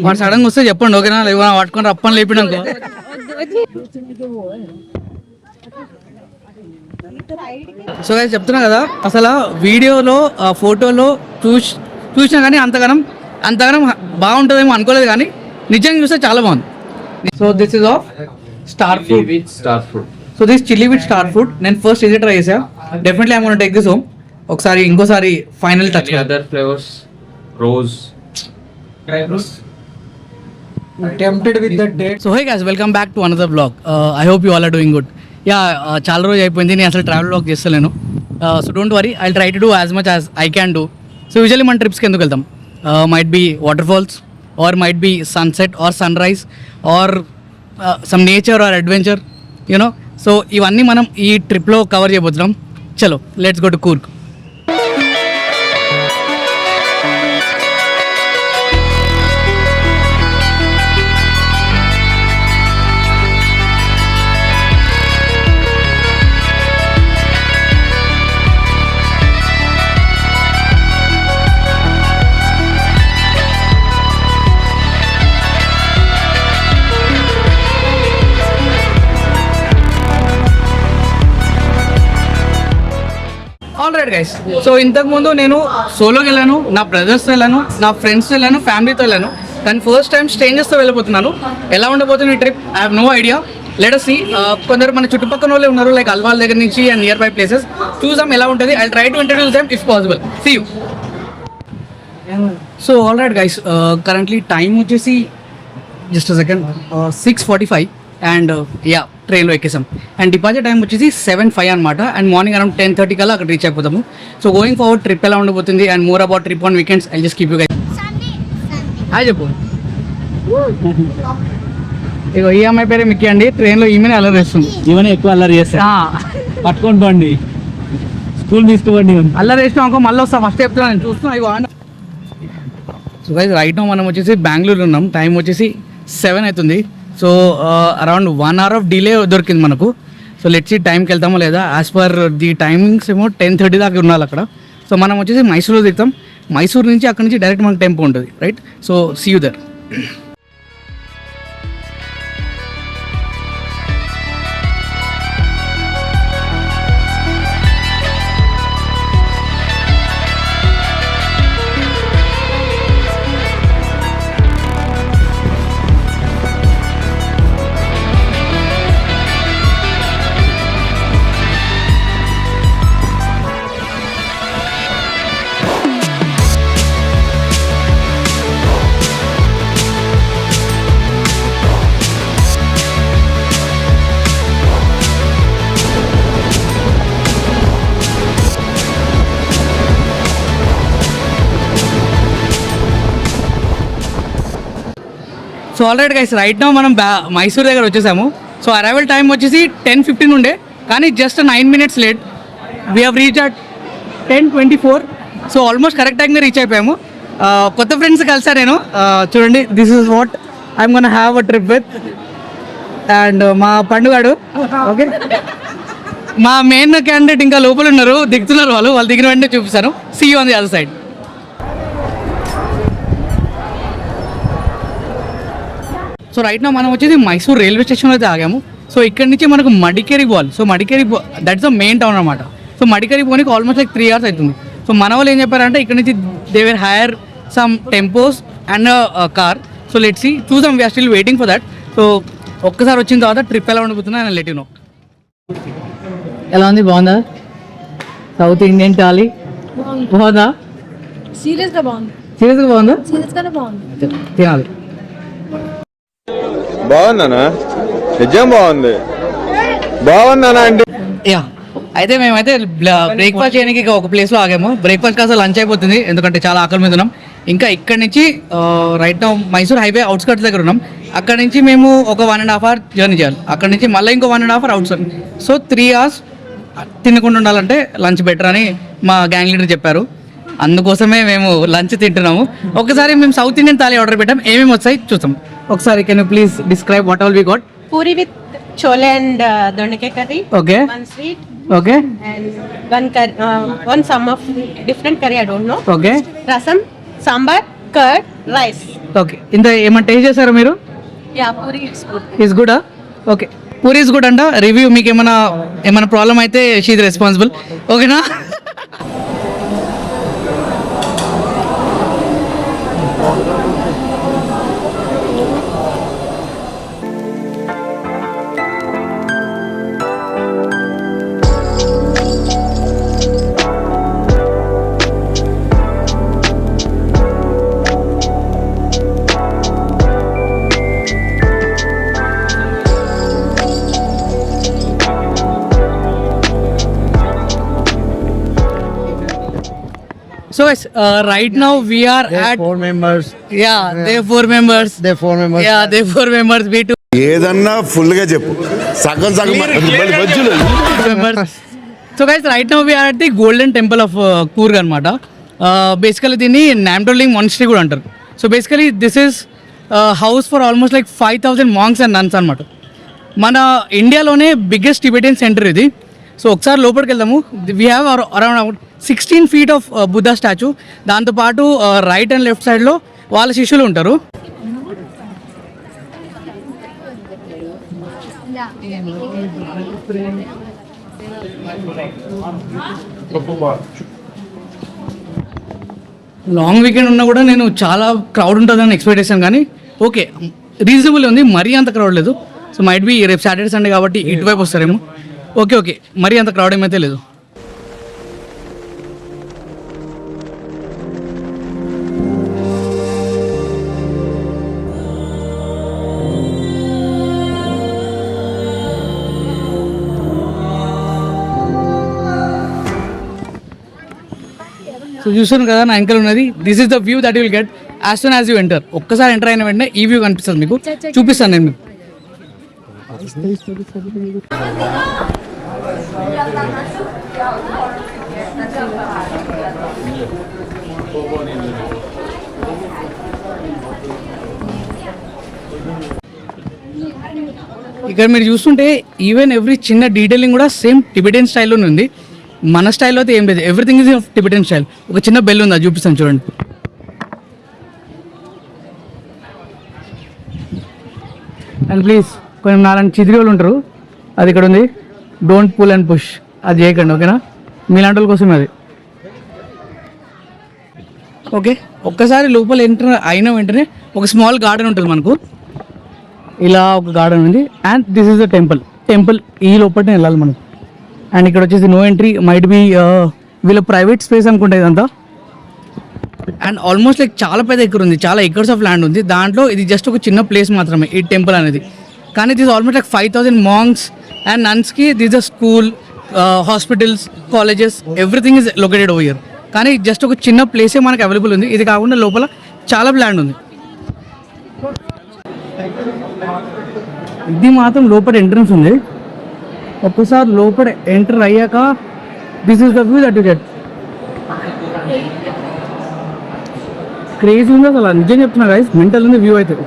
వాడు సడన్ గా వస్తే చెప్పండి ఓకేనా, లేకపోతే పట్టుకొని రప్పని లేపినాకో. సో గైస్ చెప్తున్నా కదా, అసలు వీడియోలో ఫోటోలో చూసినా కానీ అంతగానం బాగుంటుందేమో అనుకోలేదు, కానీ నిజంగా చూస్తే చాలా బాగుంది. So this is of star food. So this chilli with star food. నేను ఫస్ట్ ఇది ట్రై చేసా. Definitely I want take this home. ఒకసారి ఇంకోసారి final touch. Other flavours rose tempted with that date. So hey guys, welcome back to another vlog. I hope you all are doing good. చాలా రోజు అయిపోయింది నేను అసలు travel vlog చేస్తలేను. So don't worry, I try to do as much as I can do. So usually మన ట్రిప్స్కి ఎందుకు వెళ్తాం? Might be water falls, or might be sunset or sun rise, or some nature or adventure, you know. So ఇవన్నీ మనం ఈ ట్రిప్లో cover చేయబోతున్నాం. చలో let's go to Coorg. Alright guys, so ఇంతకుముందు నేను సోలోకి వెళ్ళాను, నా బ్రదర్స్తో వెళ్ళాను, నా ఫ్రెండ్స్తో వెళ్ళాను, ఫ్యామిలీతో వెళ్ళాను. కానీ ఫస్ట్ టైం స్ట్రేంజర్స్తో వెళ్ళిపోతున్నాను. ఎలా ఉండబోతుంది ఈ trip I have no idea. Let us see. కొందరు మన చుట్టుపక్కల వాళ్ళే ఉన్నారు, లైక్ అల్వాల్ దగ్గర నుంచి అండ్ నియర్ బై ప్లేసెస్. చూసాం ఎలా ఉంటుంది. I try to introduce them if possible. See you. So alright guys, currently time వచ్చేసి జస్ట్ సెకండ్ 6:45 అండ్ ట్రైన్లో ఎక్కేసాం. అండ్ డిపాజిట్ టైం వచ్చేసి 7:05 అనమాట. అండ్ మార్నింగ్ అరౌండ్ 10:30 కల్లా అక్కడ రీచ్ అయిపోతాము. సో గోయింగ్ ఫార్వర్డ్ ట్రిప్ ఎలా ఉండబోతుంది and more about trip on weekends I just keep you guys. Hi చెప్పు. ఇగో ఈ అమ్మాయి పేరే మిక్కీ అండి. ట్రైన్లో ఈమెనే అల్లరి చేస్తుంది. ఈమెనే ఎక్కువ అల్లరి చేస్తా. పట్టుకొని పోండి, స్కూల్ తీసుకోండి. అల్లరి చేసినా అనుకో మళ్ళీ వస్తా. ఫస్ట్ చెప్తున్నా నేను చూస్తున్నా. ఇగో సో గైస్ రైట్ నో మనం వచ్చేసి బెంగళూరు ఉన్నాం. టైం వచ్చేసి 7 అవుతుంది. So around 1 hour of delay దొరికింది మనకు. సో లెట్స్ సీ టైంకి వెళ్తామో లేదా. యాజ్ పర్ ది టైమింగ్స్ ఏమో 10:30 దాకా ఉండాలి అక్కడ. సో మనం వచ్చేసి మైసూర్లో దిగుతాం. మైసూర్ నుంచి అక్కడ నుంచి డైరెక్ట్ మనకు టెంపో ఉంటుంది, right? So see you there. So already guys right now మనం మైసూర్ దగ్గర వచ్చేసాము. సో అరైవల్ టైం వచ్చేసి 10:15 ఉండే, కానీ just 9 minutes late. We have reach at 10:24. So almost correct టైంగా రీచ్ అయిపోయాము. కొత్త ఫ్రెండ్స్ కలిసా నేను. చూడండి, this is what I'm gonna have a trip with. And మా పండుగాడు, ఓకే, మా మెయిన్ క్యాండిడేట్ ఇంకా లోపల ఉన్నారు, దిగుతున్నారు. వాళ్ళు దిగిన వెంటనే చూపిస్తాను. See you on the other side. So right నా మనం వచ్చేసి మైసూర్ రైల్వే స్టేషన్లో అయితే ఆగాము. సో ఇక్కడ నుంచి మనకు మడికేరి పోవాలి. So Madikeri that's the main town అనమాట. సో మడికేరి పోనీకి ఆల్మోస్ట్ లైక్ 3 hours అవుతుంది. సో మన వాళ్ళు ఏం చెప్పారంటే ఇక్కడ నుంచి they will hire some tempos and car. So let's see, చూసాం. We're still waiting for that. So ఒక్కసారి వచ్చిన తర్వాత ట్రిప్ ఎలా ఉండబోతుందో నేను లెట్ యు నో. ఎలా ఉంది? బాగుందా? సౌత్ ఇండియన్ థాలీ బాగుందా? సీరియస్గా బాగుంది. సీరియస్గా బాగుందా? సీరియస్గానే బాగుంది. తినాలి. బాగుందనా? నిజం బాగుంది. బాగుందనా అంటే యా, అయితే మేమైతే బ్రేక్ఫాస్ట్ చేయడానికి ఒక ప్లేస్లో ఆగాము. బ్రేక్ఫాస్ట్ కాస్త లంచ్ అయిపోతుంది, ఎందుకంటే చాలా ఆకలి మీద ఉన్నాం. ఇంకా ఇక్కడ నుంచి right now Mysore highway outskirts దగ్గర ఉన్నాం. అక్కడ నుంచి మేము ఒక 1.5 hour జర్నీ చేయాలి. అక్కడ నుంచి మళ్ళీ ఇంకో 1.5 hour అవుట్స్కట్. సో 3 hours తినకుండా ఉండాలంటే లంచ్ బెటర్ అని మా గ్యాంగ్ లీడర్ చెప్పారు. అందుకోసమే మేము లంచ్ తింటున్నాము. ఒకసారి మేము సౌత్ ఇండియన్ థాలీ ఆర్డర్ పెట్టాం. ఏమేమి వచ్చాయి చూస్తాం ఒకసారి. Can you please describe what all we got? Puri with chole and dondakaay curry. Okay. One sweet. Okay. And one curry, one some of different curry I don't know. Okay. Rasam, sambar, curd, rice. Okay ఇంత ఏమైనా taste చేశారా మీరు? Yeah, puri is good. Is గుడా? Okay puri is good అంట. Review మీకు ఏమైనా problem అయితే she responsible. ఓకేనా? So guys, right now we are at 4 members. yeah, they 4 members. They're 4 members. Yeah, they 4 members. We 2 ఏదన్నా ఫుల్ గా చెప్పు సగం సగం బజ్జులు members. So guys, right now we are at the Golden Temple of Coorg అనమాట. Basically దీన్ని నామ్టోలింగ్ మొనస్టరీ కూడా అంటారు. So basically this is house for almost like 5,000 monks and nuns అనమాట. మన ఇండియాలోనే బిగ్గెస్ట్ టిబెటియన్ సెంటర్ ఇది. సో ఒకసారి లోపలికి వెళ్దాము. We have around 16 feet of Buddha statue. దాంతోపాటు రైట్ అండ్ లెఫ్ట్ సైడ్లో వాళ్ళ శిష్యులు ఉంటారు. లాంగ్ వీకెండ్ ఉన్నా కూడా నేను చాలా క్రౌడ్ ఉంటుందని ఎక్స్పెక్ట్ చేశాను, కానీ ఓకే రీజనబుల్ ఉంది, మరీ అంత క్రౌడ్ లేదు. సో మైట్ బి రేపు సాటర్డే సండే కాబట్టి ఇటువైపు వస్తారేమో. ఓకే మరీ అంత క్రౌడ్ ఏమైతే లేదు. సో చూసాను కదా నా వెనకాల ఉన్నది. This is the view that will get as soon as you enter. ఒక్కసారి ఎంటర్ అయిన వెంటనే ఈ వ్యూ కనిపిస్తుంది మీకు. చూపిస్తాను నేను మీకు. ఇక్కడ మీరు చూస్తుంటే ఈవెన్ ఎవ్రీ చిన్న డీటెయిలింగ్ కూడా సేమ్ టిబెటియన్ స్టైల్లోనే ఉంది. మన స్టైల్లో అయితే ఏం లేదు, ఎవ్రీథింగ్ ఈజ్ టిబెటియన్ స్టైల్. ఒక చిన్న బెల్ ఉంది, అది చూపిస్తాను చూడండి. అండ్ ప్లీజ్ కొంచెం నాలుగు చిదిరి ఉంటారు, అది ఇక్కడ ఉంది. డోంట్ పుల్ అండ్ పుష్, అది చేయకండి ఓకేనా, మీలాంటి వాళ్ళ కోసం అది. ఓకే ఒక్కసారి లోపల ఎంటర్ అయిన వెంటనే ఒక స్మాల్ గార్డెన్ ఉంటుంది మనకు. ఇలా ఒక గార్డెన్ ఉంది and this is the temple ఈ లోపలనే వెళ్ళాలి మనకు. అండ్ ఇక్కడ వచ్చేసి నో ఎంట్రీ, మైట్ బి వీళ్ళ ప్రైవేట్ స్పేస్ అనుకుంటా ఇదంతా. అండ్ ఆల్మోస్ట్ లైక్ చాలా పెద్ద ఎకర్ ఉంది, చాలా ఎకర్స్ ఆఫ్ ల్యాండ్ ఉంది. దాంట్లో ఇది జస్ట్ ఒక చిన్న ప్లేస్ మాత్రమే ఈ టెంపుల్ అనేది. కానీ this almost like 5,000 monks and నన్స్కి this a school, hospitals, colleges, everything is located over here. కానీ జస్ట్ ఒక చిన్న ప్లేసే మనకు అవైలబుల్ ఉంది. ఇది కాకుండా లోపల చాలా ల్యాండ్ ఉంది. ఇది మాత్రం లోపల ఎంట్రన్స్ ఉంది. ఒక్కసారి లోపల ఎంటర్ అయ్యాక this is the view that you get. Crazy ఉంది అసలు, నిజం చెప్తున్నా గైస్, మెంటల్ ఉంది వ్యూ అయితే.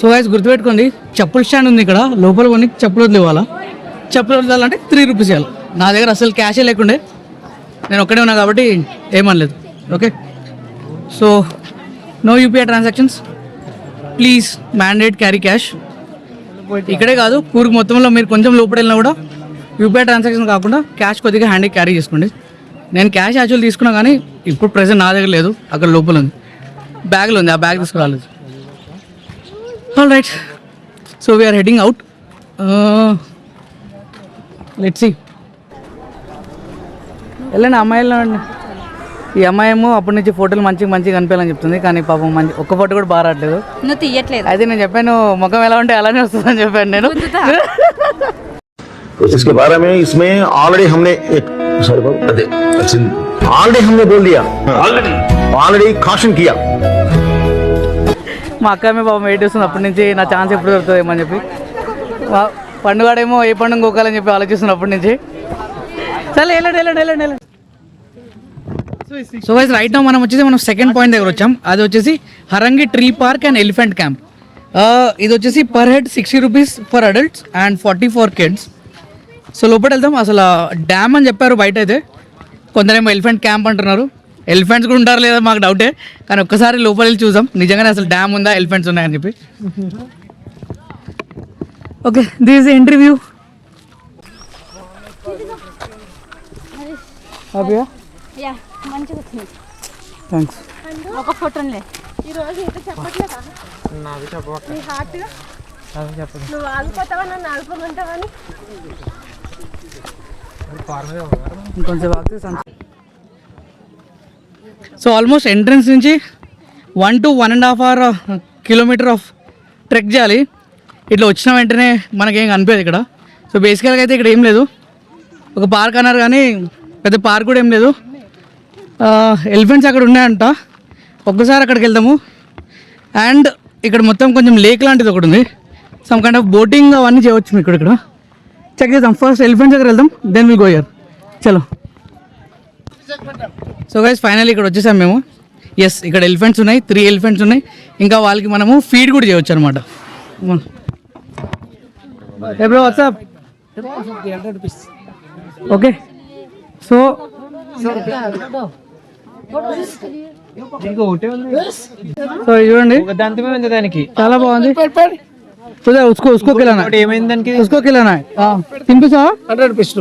సో గైస్ గుర్తుపెట్టుకోండి, చెప్పుల స్టాండ్ ఉంది ఇక్కడ. లోపల కొన్ని చెప్పులు వదిలేవాలా, చెప్పులు వదలాలంటే 3 రూపీస్ ఇవ్వాలి. నా దగ్గర అసలు క్యాషే లేకుండే, నేను ఒక్కడే ఉన్నా కాబట్టి ఏమనలేదు. Okay so no UPI transactions, please mandate carry cash. ఇక్కడే కాదు కూర్గ్ మొత్తంలో మీరు కొంచెం లోపల వెళ్ళినా కూడా యూపీఐ ట్రాన్సాక్షన్ కాకుండా క్యాష్ కొద్దిగా హ్యాండ్ క్యారీ చేసుకోండి. నేను క్యాష్ యాక్చువల్ తీసుకున్నా కానీ ఇప్పుడు ప్రెసెంట్ నా దగ్గర లేదు, అక్కడ లోపల ఉంది, బ్యాగ్లో ఉంది, ఆ బ్యాగ్ తీసుకురాలేదు. All right, so we're heading out. Let's see. వెళ్ళండి అమ్మాయిలు, ఈ అమ్మాయి ఏమో అప్పటి నుంచి ఫోటోలు మంచిగా కనిపించాలని చెప్తుంది, కానీ పాపం మంచి ఒక్క ఫోటో కూడా బాగా రావట్లేదు. నువ్వు తీయట్లేదు. అయితే నేను చెప్పాను ముఖం ఎలా ఉంటే అలానే వస్తుందని చెప్పాను నేను. इसके बारे में इसमें ऑलरेडी हमने एक ऑलरेडी हमने बोल दिया, ऑलरेडी caution किया. మా అక్క పాపం వెయిట్ చేస్తుంది అప్పటి నుంచి, నా ఛాన్స్ ఎప్పుడు దొరుకుతుంది ఏమని చెప్పి. పండుగాడేమో ఏ పండుగ కోకాలని చెప్పి ఆలోచిస్తుంది అప్పటి నుంచి. సరే వెళ్ళండి. సో వైజ్ రైట్ నౌ మనం వచ్చేసి మనం సెకండ్ పాయింట్ దగ్గర వచ్చాం. అది వచ్చేసి Harangi tree park and elephant camp. ఇది వచ్చేసి per head 60 rupees for adults and 40 for kids. So లోపల వెళ్దాం. అసలు డ్యామ్ అని చెప్పారు బయట అయితే, కొందరేమో ఎలిఫెంట్ క్యాంప్ అంటున్నారు. ఎలిఫెంట్స్ కూడా ఉంటారు లేదా మాకు డౌటే, కానీ ఒక్కసారి లోపల వెళ్ళి చూద్దాం నిజంగానే అసలు డ్యామ్ ఉందా ఎలిఫెంట్స్ ఉన్నాయని చెప్పి. Okay, this is entry view. హ్యాపీయా? మంచిగా వచ్చింది. థ్యాంక్స్. ఒక ఫోటోలే ఈరోజు ఇంత చెప్పట్లేదా? నీ హార్ట్ నువ్వు ఆగిపోతావా, నన్ను ఆగిపోమంటావని. ఇంకొంచెం సో ఆల్మోస్ట్ ఎంట్రన్స్ నుంచి 1 to 1.5 hour kilometre of trek చేయాలి. ఇట్లా వచ్చిన వెంటనే మనకేం కనిపించదు ఇక్కడ. సో బేసికల్గా అయితే ఇక్కడ ఏం లేదు, ఒక పార్క్ అన్నారు కానీ పెద్ద పార్క్ కూడా ఏం లేదు. ఎలిఫెంట్స్ అక్కడ ఉన్నాయంట, ఒక్కసారి అక్కడికి వెళ్దాము. అండ్ ఇక్కడ మొత్తం కొంచెం లేక్ లాంటిది ఒకటి ఉంది, సమ్ కైండ్ ఆఫ్ బోటింగ్ అవన్నీ చేయవచ్చు ఇక్కడ. చెక్ చేద్దాం. ఫస్ట్ ఎలిఫెంట్స్ దగ్గర వెళ్దాం, దెన్ విల్ గో హియర్. చలో. సో గైస్ ఫైనల్ ఇక్కడ వచ్చేసాం మేము. ఎస్, ఇక్కడ ఎలిఫెంట్స్ ఉన్నాయి, 3 ఎలిఫెంట్స్ ఉన్నాయి. ఇంకా వాళ్ళకి మనము ఫీడ్ కూడా చేయవచ్చు అనమాట. Bro WhatsApp. ఓకే, సో చూడండి దానికి చాలా బాగుంది. उसको खिलाना उसको खिलाना है. 3 पीस 100 रुपीस.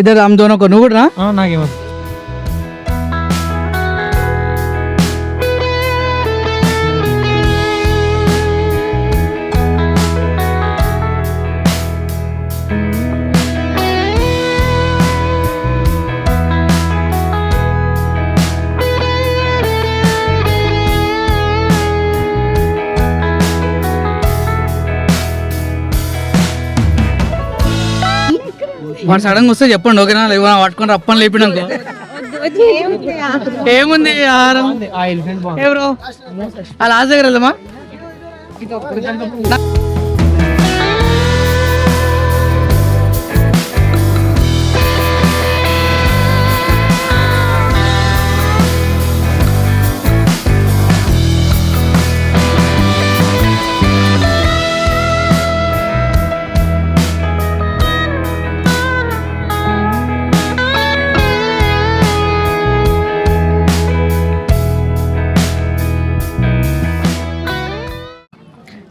इधर हम दोनों को నువ్వు కూడా నాకేమో. వాడు సడన్గా వస్తే చెప్పండి ఓకేనా, లేకపోతే పట్టుకొని రప్పని లేపినాకో ఏముంది ఆహారం. ఏ బ్రో ఆ లాస్ట్ దగ్గర వెళ్దామా?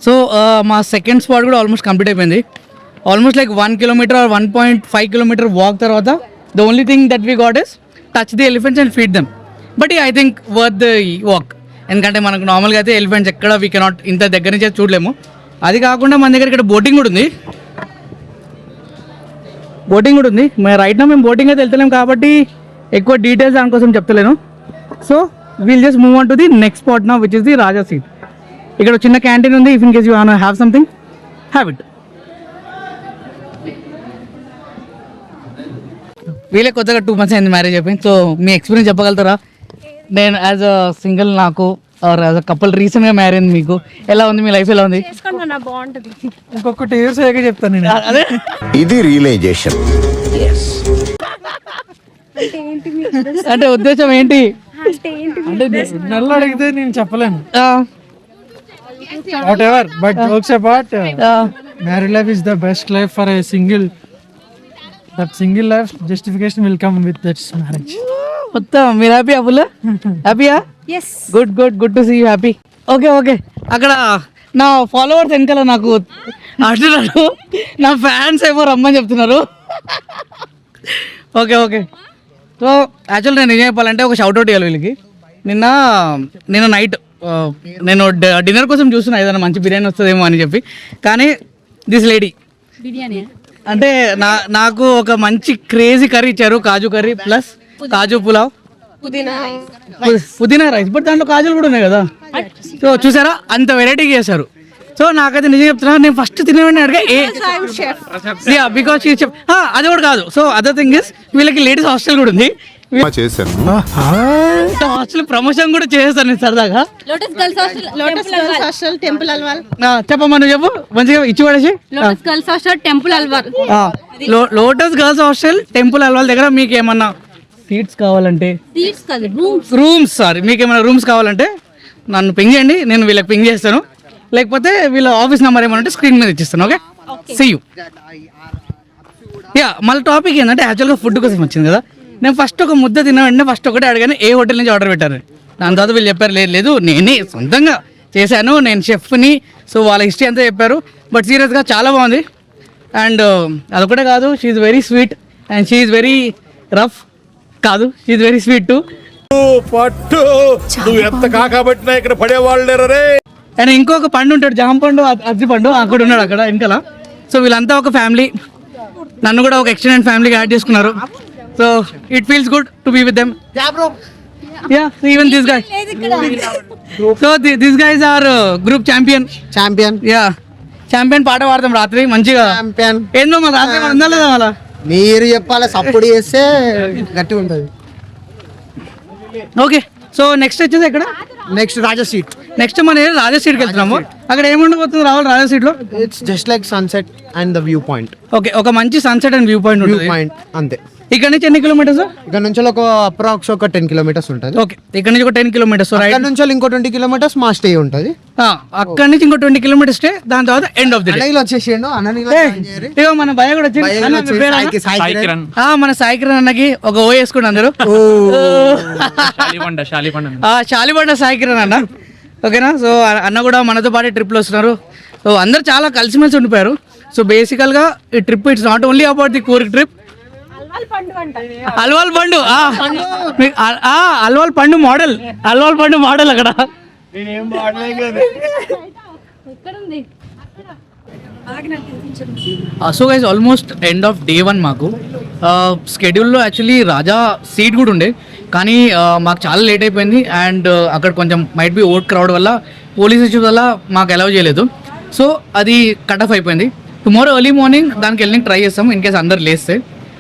సో మా సెకండ్ స్పాట్ కూడా ఆల్మోస్ట్ కంప్లీట్ అయిపోయింది. Almost like 1 kilometer or 1.5 kilometer walk తర్వాత the only thing that we got is touch the elephants and feed them. But I think worth the walk, ఎందుకంటే మనకు నార్మల్గా అయితే ఎలిఫెంట్స్ ఎక్కడ we cannot ఇంత దగ్గర నుంచి చూడలేము. అది కాకుండా మన దగ్గర ఇక్కడ బోటింగ్ కూడా ఉంది. మేము రైట్ నా మేము బోటింగ్ అయితే వెళ్తలేము కాబట్టి ఎక్కువ డీటెయిల్స్ దానికోసం చెప్తలేను. So we'll just move on to the next spot నా which is the Raja seat. ఇక్కడ చిన్న క్యాంటీన్ ఉంది, if in case you want to have something have it. వీళ్ళే కొత్తగా 2 months అయింది మ్యారేజ్ అయిపోయింది. సో మీ ఎక్స్పీరియన్స్ చెప్పగలుగుతారా? నేను యాజ్ అ సింగిల్ నాకు ఆర్ యాజ్ అ కపుల్ రీసెంట్గా మ్యారేజ్ అయింది, మీకు ఎలా ఉంది, మీ లైఫ్ ఎలా ఉంది? బాగుంటుంది. ఇంకొక 2 years అయ్యాక చెప్తాను నేను. అదే ఇది రియలైజేషన్. అంటే ఉద్దేశం ఏంటి? అంటే నన్ను అడిగితే నేను చెప్పలేను. Whatever, but jokes apart, married life is the best life for a single. That single life justification will come with that marriage. మొత్తం మీరు హ్యాపీయా? ఫుల్ హ్యాపీయా? Yes. Good to see you happy. Okay అక్కడ నా ఫాలోవర్స్ వెనకాల నాకు అంటున్నారు, నా ఫ్యాన్స్ ఏమో రమ్మని చెప్తున్నారు. ఓకే సో యాక్చువల్ నేను ఏం చెప్పాలంటే ఒక షౌట్అవుట్ ఇవ్వాలి వీళ్ళకి. నిన్న నైట్ నేను డిన్నర్ కోసం చూస్తున్నా ఏదైనా మంచి బిర్యానీ వస్తుందేమో అని చెప్పి, కానీ దిస్ లేడీ బిర్యానీ అంటే నాకు ఒక మంచి క్రేజీ కర్రీ ఇచ్చారు, కాజు కర్రీ ప్లస్ కాజు పులావ్. పుదీనా రైస్, బట్ దాంట్లో కాజులు కూడా ఉన్నాయి కదా. సో చూసారా అంత వెరైటీ చేశారు. సో నాకైతే నిజం చెప్తున్నా, నేను ఫస్ట్ తినేవాడిని అడిగా బికాస్ అది కూడా కాదు. సో అదర్ థింగ్ ఇస్ వీళ్ళకి లేడీస్ హాస్టల్ కూడా ఉంది. చేశాను. హాస్టల్ ప్రమోషన్ కూడా చేస్తాను నేను సరదాగా. Lotus girls hostel temple Alwal. చెప్పమ్మా, నువ్వు చెప్పు మంచిగా ఇచ్చి పడేసి. Lotus girls hostel temple Alwal. Lotus girls hostel temple Alwal దగ్గర మీకు ఏమన్నా సీట్స్ కావాలంటే, సీట్స్ కాదు రూమ్స్, రూమ్స్ సారీ, మీకు ఏమైనా రూమ్స్ కావాలంటే నన్ను పింగ్ చేయండి, నేను వీళ్ళకి పింగ్ చేస్తాను. లేకపోతే వీళ్ళ ఆఫీస్ నెంబర్ ఏమన్నా ఉంటే స్క్రీన్ మీద ఇచ్చిస్తాను. Okay, see you. యా, మళ్ళీ టాపిక్ ఏంటంటే యాక్చువల్గా ఫుడ్ కోసం వచ్చింది కదా. నేను ఫస్ట్ ఒక ముద్ద తిన్న వెంటనే ఫస్ట్ ఒకటే అడిగాను, ఏ హోటల్ నుంచి ఆర్డర్ పెట్టారు. దాని తర్వాత వీళ్ళు చెప్పారు లేదు నేనే సొంతంగా చేశాను, నేను షెఫ్ని. సో వాళ్ళ హిస్టరీ అంతా చెప్పారు. బట్ సీరియస్గా చాలా బాగుంది. అండ్ అదొకటే కాదు, she's very sweet and she's very rough కాదు, షీఈ్ వెరీ స్వీట్ టు. పట్టు నువ్వు ఎంత కాకబట్టినా ఇక్కడ పడేవాళ్ళు రే. అండ్ ఇంకొక పండు ఉంటాడు, జామ పండు, అరటి పండు, అక్కడ ఉన్నాడు అక్కడ వెనకాల. సో వీళ్ళంతా ఒక ఫ్యామిలీ, నన్ను కూడా ఒక ఎక్స్టెండెడ్ ఫ్యామిలీకి యాడ్ చేసుకున్నారు. So it feels good to be with them. Yeah, even this guy. So these guys are group champion. Yeah, champion పాట పాడతాం రాత్రి మంచిగా. ఏందో మా రాత్రి ఉందా లేదా మళ్ళా మీరు చెప్పాలి, సపోర్ట్ చేస్తే గట్టిగా ఉంటుంది. ఓకే, సో నెక్స్ట్ వచ్చేది ఎక్కడ? నెక్స్ట్ రాజా సీట్. నెక్స్ట్ మన రాజా సీట్కి వెళ్తున్నాము. అక్కడ ఏముండబోతుంది రావాలి రాజా సీట్లో? It's just like sunset and the view point. Okay, ఒక మంచి సన్సెట్ అండ్ వ్యూ పాయింట్ ఉంటుంది. అంతే. ఇక్కడ నుంచి ఎన్ని కిలోమీటర్స్? ఇక్కడ నుంచి ఒక అప్రాక్స్ ఒక 10 కిలోమీటర్స్ ఉంటుంది. ఓకే, ఇక్కడ నుంచి ఒక 10 కిలోమీటర్స్. ఇక్కడ నుంచి ఇంకో 20 కిలోమీటర్స్ మా స్టే ఉంటుంది. అక్కడ నుంచి ఇంకో 20 కిలోమీటర్స్ స్టే, దాని తర్వాత ఎండ్ ఆఫ్ ది డే. అన్నయ్యలు వచ్చేసిండు. ఇగో మన భయ కూడా వచ్చింది. మన సాయి కిరణ్ అన్నకి ఒక ఓ వేసుకోండి అందరూ. శాలిబండ సాయి కిరణ్ అన్న. ఓకేనా? సో అన్న కూడా మనతో పాటు ట్రిప్లో వస్తున్నారు. సో అందరు చాలా కలిసిమెలిసి ఉండిపోయారు. సో బేసికల్గా ఈ trip it's not only about the Coorg trip. Alwal పండు, అల్వాల్ పండు మోడల్, అల్వాల్ పండు మోడల్ అక్కడ. So guys almost end of day 1 మాకు. స్కెడ్యూల్లో యాక్చువల్లీ రాజా సీట్ కూడా ఉండే, కానీ మాకు చాలా లేట్ అయిపోయింది. అండ్ అక్కడ కొంచెం మైట్ బి ఓట్ క్రౌడ్ వల్ల, పోలీస్ ఇష్యూస్ వల్ల మాకు అలౌ చేయలేదు. సో అది కట్ ఆఫ్ అయిపోయింది. టుమారో ఎర్లీ మార్నింగ్ దానికి వెళ్ళి ట్రై చేస్తాము ఇన్ కేస్ అందరు లేస్తే.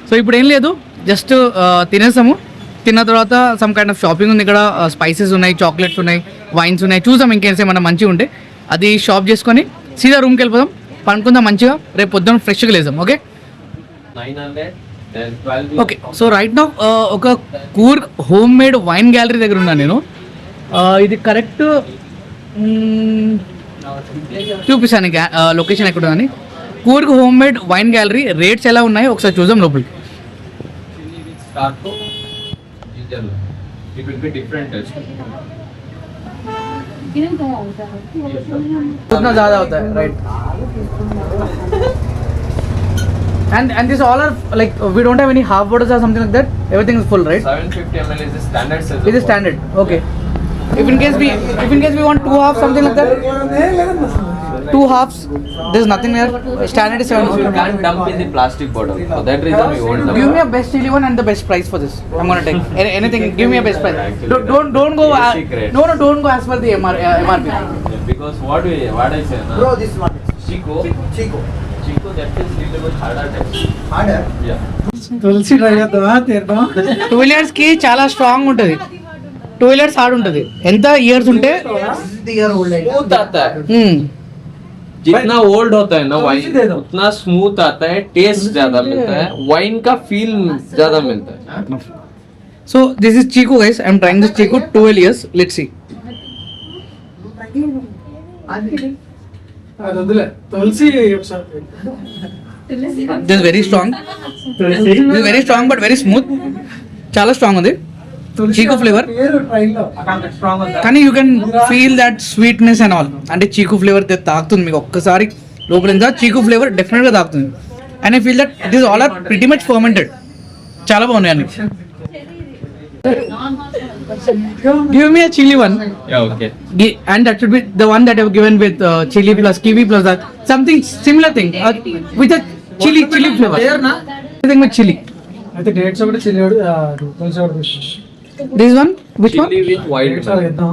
సో ఇప్పుడు ఏం లేదు, జస్ట్ తినేసాము. తిన్న తర్వాత సమ్ కైండ్ ఆఫ్ షాపింగ్ ఉంది ఇక్కడ. స్పైసెస్ ఉన్నాయి, చాక్లెట్స్ ఉన్నాయి, వైన్స్ ఉన్నాయి. చూసాం ఇంకేసి ఏమన్నా మంచిగా ఉంటే అది షాప్ చేసుకొని సీదా రూమ్కి వెళ్ళిపోదాం, పనుకుందాం మంచిగా. రేపు పొద్దున్న ఫ్రెష్గా లేదాం. Okay 900, then 12. Okay, so right now ఒక Coorg homemade wine gallery దగ్గర ఉన్నాను నేను. ఇది కరెక్ట్ చూపిస్తాను లొకేషన్ ఎక్కడ ఉందని. Coorg homemade wine gallery rates ఎలా ఉన్నాయో ఒకసారి చూద్దాం లోపలికి. It will be different taste. उतना ज़्यादा होता है, right? And this all are like we don't have any half bottles or something like that. Everything is full, right? 750 ml is the standard size. It is standard. Okay. If in case we want 2 halves, something like that. 2 halves. There's nothing there. Standard is 750. You can't dump in the plastic bottle. For that reason, we won't dump. Give me a best chili one and the best price for this. I'm gonna take anything. Give me a best price. Don't go. No, don't go as per the MRP. Because what I say, na? Bro, this one. Chico, that is little bit harder taste. Harder? Yeah. Tulasi try చేద్దామా తీర్థం? 2 wheelers కి చాలా strong ఉంటుంది. 2 wheelers hard ఉంటుంది. ఎంత years ఉంటే Smooth आता है. जितना ओल्ड होता है ना वाइन उतना स्मूथ आता है, टेस्ट ज्यादा मिलता है, वाइन का फील ज्यादा मिलता है. So this is Chico guys. I'm trying this Chico 12 years. Let's see. అది వదిలే, తులసి ఒకసారి. This is very strong. This is very strong but very smooth. చాలా స్ట్రాంగ్ ఉంది. చీకో ఫ్లేవర్, కానీ you can feel that sweetness and all. అంటే చీకో flavour తాకుతుంది మీకు ఒక్కసారి లోపల. ఇంకా చీకో ఫ్లేవర్ డెఫినెట్గా తాకుతుంది. And I feel that this all are pretty much fermented. చాలా బాగున్నాయి అన్ని. Give me a chilli one. Yeah, okay. And that should be the one that I've given with chili plus kiwi plus that something similar thing with a chili flavor. Everything with chili. అయితే dates ఒకటి చిల్లి తులసి ఒకటి. This one, which one? Chili with wild mango.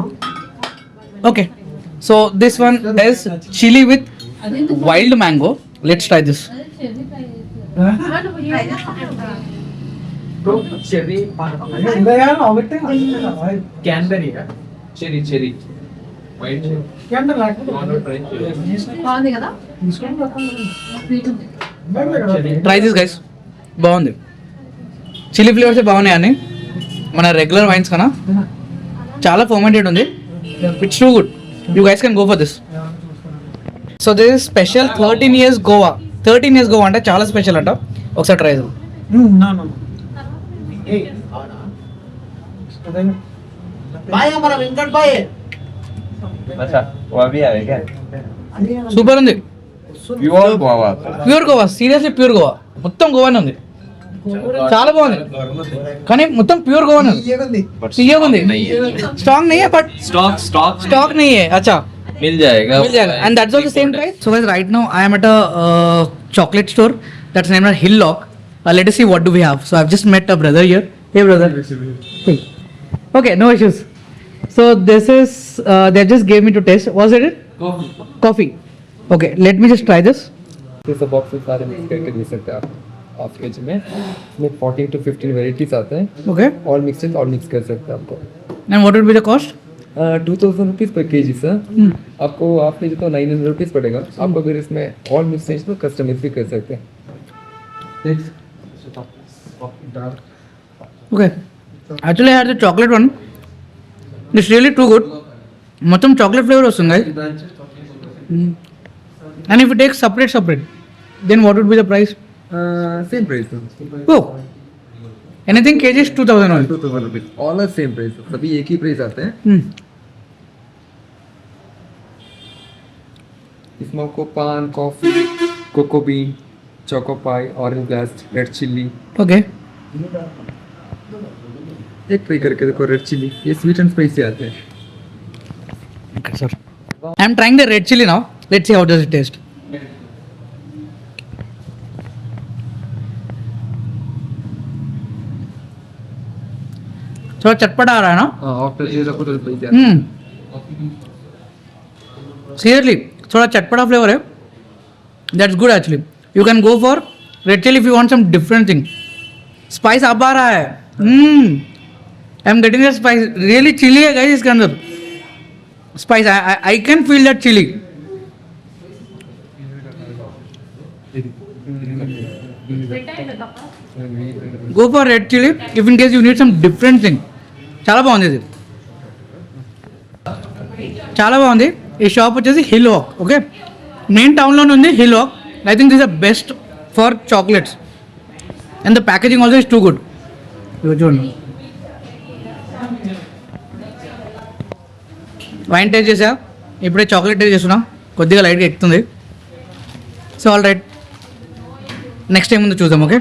Okay. So this one is chili with wild mango. Let's try this. Cherry. White cherry. Want to try cherry? Try this guys, బాగుంది. Chilli flavours బాగున్నాయి అన్ని మన regular wines కన్నా చాలా fermented ఉంది. It's too good. You guys can go for this. So this is special 13 years Goa. 13 years Goa అంటే చాలా special అంట. ఒకసారి ట్రై చేద్దాం. No. సూపర్ ఉంది. Pure guava. Pure Goa, seriously pure Goa. మొత్తం గోవానే ఉంది. చాలా బాగుంది కానీ మొత్తం ప్యూర్ గోవానే ఉంది. తీయగా ఉంది. స్ట్రాంగ్ नहीं है बट स्टॉक नहीं है. अच्छा मिल जाएगा. And that's also the same price. So guys, right now I am at a chocolate store that's named as Hillock. Let us see what do we have. So I've just met a brother here. Hey brother. Hey. Okay, no issues. So this is they just gave me to taste. Was it? Coffee. Okay, let me just try this. ये सब box में सारे mix करके दे सकते हैं आप half के जी में. इसमें 14 to 15 वेराइटीज आते हैं. Okay. All mixes all mix कर सकते हैं आपको. And what would be the cost? 2000 rupees पर के जी सर. आपको आप लीजिए तो 900 रुपीज़ पड़ेगा. आप अगर इसमें ऑल मिक्सेस तो कस्टमाइज भी कर सकते हैं. Okay. Actually, I had the chocolate one. It's really too good. మొత్తం చాక్లెట్ ఫ్లేవర్ వస్తుంది. And if you take separate, then what would be the price? Same price sir. Oh, anything kg is 2000 only. 2000 rupees. All are same price. सभी एक ही price आते हैं. इसमें आपको paan, coffee, cocoa bean, choco pie, orange blast, red chilli. Okay. एक try करके देखो रेड चिल्ली. ये स्वीट एंड स्पाइसी आते हैं. Okay, sir. I am trying the red chili now. Let's see how does it taste. थोड़ा चटपटा आ रहा है ना? आफ्टर ये रखो तो स्पाइसी आते हैं. Seriously, थोड़ा चटपटा फ्लेवर है. That's good actually. You can go for red chili if you want some different thing. Spice अब आ रहा है. I am getting the spice. Really chili है guys इसके अंदर. Spice. I can feel that chili. Go for red chili if in case you need some different thing. చాలా బాగుంది ఇది. చాలా బాగుంది. ఈ షాప్ వచ్చేసి హిల్ వాక్. ఓకే, మెయిన్ టౌన్లోనే ఉంది hill walk. I think this the best for chocolates and the packaging also is too good. చూడండి, wine taste చేసా, ఇప్పుడే చాక్లెట్ టేస్ట్ చేస్తున్నా. కొద్దిగా లైట్గా ఎక్కుతుంది. So all right, next time ముందు చూద్దాం. ఓకే.